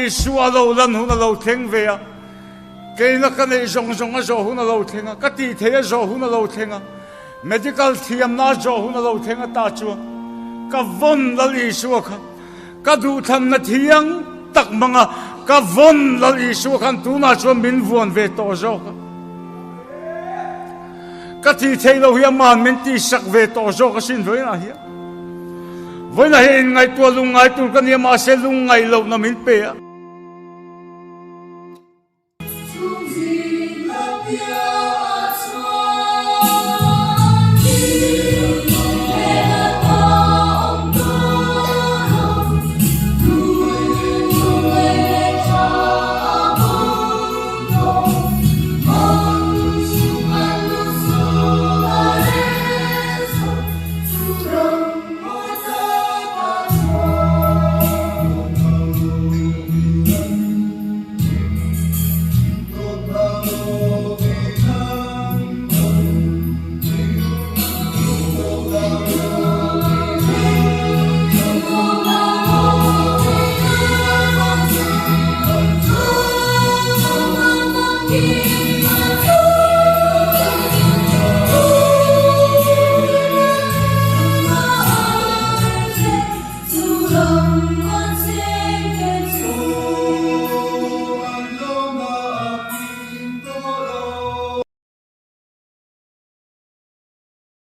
Isua lo lan huna lo theng ve a ke na ka nei zong zong a zo huna lo thenga ka ti the zo huna lo thenga medical thiam na zo huna lo thenga ta chu ka von lal Isua kha ka du tham na thiang tak manga ka von lal Isua khan tu na chu min vuan ve to zo kha ka ti the lo hiam man min ti sak ve to zo ka sin ve na hi với này ngày tua lung ngày tu cái niệm mà sẽ lung ngày lâu na min pe a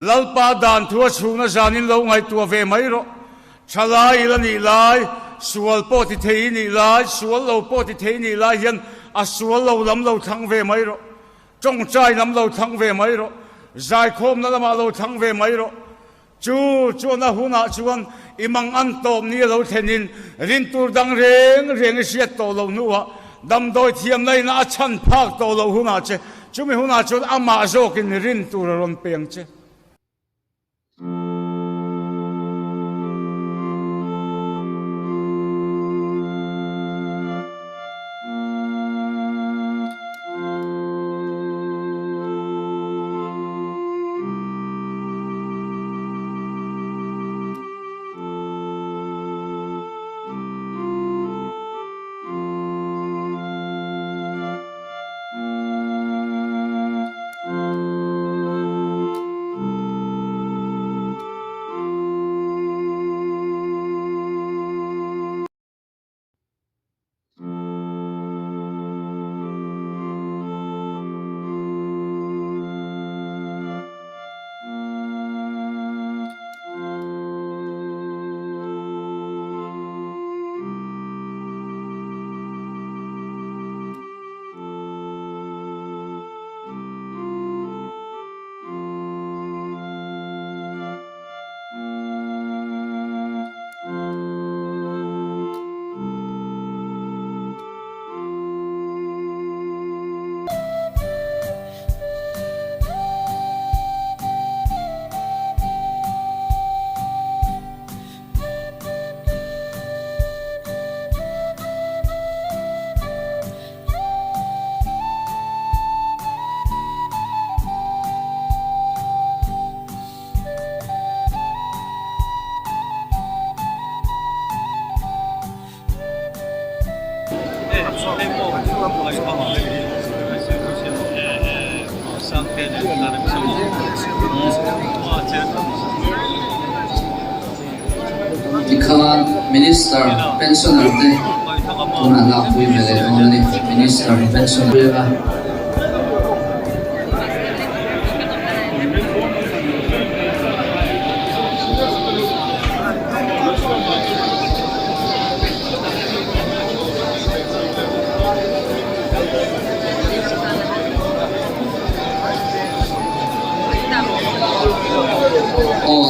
lalpa dan thua chuna zanin lo ngai tua ve mai ro chalai la ni lai sual po ti thei ni lai sual lo po ti thei ni lai hian a sual lo lam lo thang ve mai ro chong chai nam lo thang ve mai ro zai khom na lama lo thang ve mai ro chu na huna chuan imang an tom ni lo thenin rin tur dang reng siat to lo nuwa dam doi thiam nei na chan phak to lo huna che chumi huna chu ama zo kin rin tur ron peng che Ikhan minister pensioner te tuna na pui mele only minister pensioner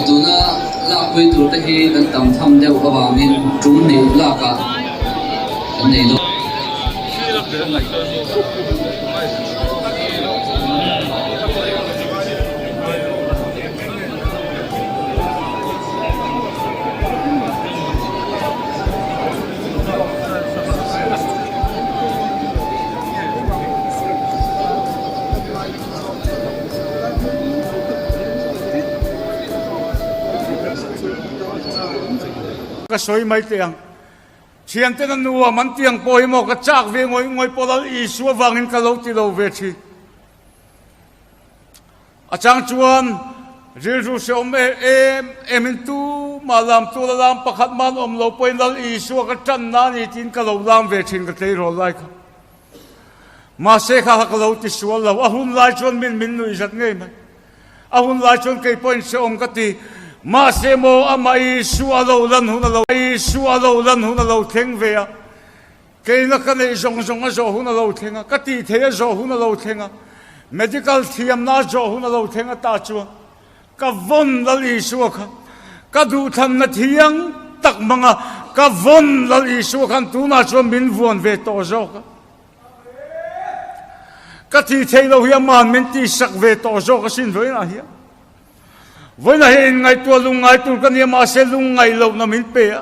tuna la pui tur te hi kan tam tham deuh awangin tum ni la ka kan nei do ka soi mai te ang thian ten nuwa man tiang poi mo ka chak ve ngoi polal Isu wangin ka lo ti lo ve thi achang chuan Jesu se om em tu malam tu lam pakhat man om lo poin dal Isu ka tan na ni tin ka lo lam ve thin ka te ro lai ka ma se kha ka lo ti sual lo ahun lai chon min nu izat ngei mai ahun lai chon ke point se om ka ti ma se mo ama Isu alo lan hu na lo Isu alo lan hu na lo theng ve a ke na ka nei zong a zo hu na lo theng a ka ti the zo hu na lo theng a medical thiam na zo hu na lo theng a ta chuan ka von lal Isu kha ka du than na thiang tak manga ka von lal Isu khan tu na chuan min vuan ve to zo ka ti thei lo hiam man min ti sak ve to zo ka sin voi na hiam voi na hin ngai tu lung ngai tu ka ni ma se lung ngai lo na min pe